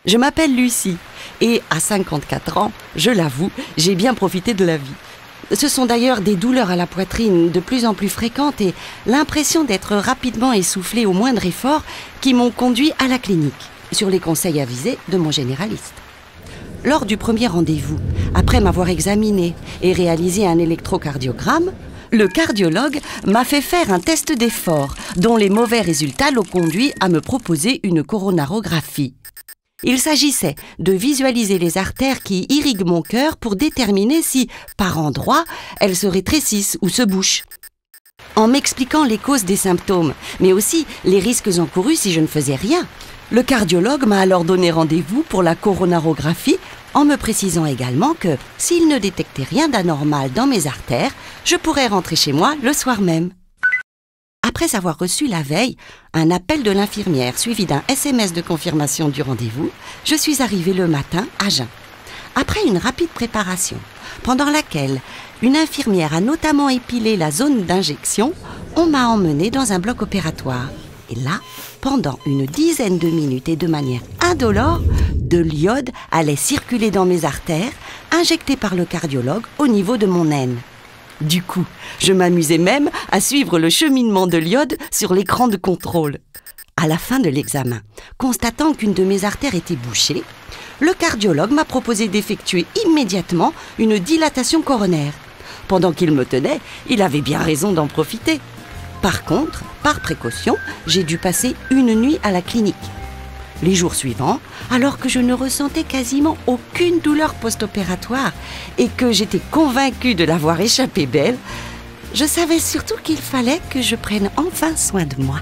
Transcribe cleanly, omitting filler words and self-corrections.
Je m'appelle Lucie et à 54 ans, je l'avoue, j'ai bien profité de la vie. Ce sont d'ailleurs des douleurs à la poitrine de plus en plus fréquentes et l'impression d'être rapidement essoufflée au moindre effort qui m'ont conduit à la clinique, sur les conseils avisés de mon généraliste. Lors du premier rendez-vous, après m'avoir examiné et réalisé un électrocardiogramme, le cardiologue m'a fait faire un test d'effort dont les mauvais résultats l'ont conduit à me proposer une coronarographie. Il s'agissait de visualiser les artères qui irriguent mon cœur pour déterminer si, par endroits, elles se rétrécissent ou se bouchent. En m'expliquant les causes des symptômes, mais aussi les risques encourus si je ne faisais rien, le cardiologue m'a alors donné rendez-vous pour la coronarographie en me précisant également que, s'il ne détectait rien d'anormal dans mes artères, je pourrais rentrer chez moi le soir même. Après avoir reçu la veille un appel de l'infirmière suivi d'un SMS de confirmation du rendez-vous, je suis arrivée le matin à jeun. Après une rapide préparation, pendant laquelle une infirmière a notamment épilé la zone d'injection, on m'a emmenée dans un bloc opératoire. Et là, pendant une dizaine de minutes et de manière indolore, de l'iode allait circuler dans mes artères, injecté par le cardiologue au niveau de mon aine. Du coup, je m'amusais même à suivre le cheminement de l'iode sur l'écran de contrôle. À la fin de l'examen, constatant qu'une de mes artères était bouchée, le cardiologue m'a proposé d'effectuer immédiatement une dilatation coronaire. Pendant qu'il me tenait, il avait bien raison d'en profiter. Par contre, par précaution, j'ai dû passer une nuit à la clinique. Les jours suivants, alors que je ne ressentais quasiment aucune douleur post-opératoire et que j'étais convaincue de l'avoir échappé belle, je savais surtout qu'il fallait que je prenne enfin soin de moi.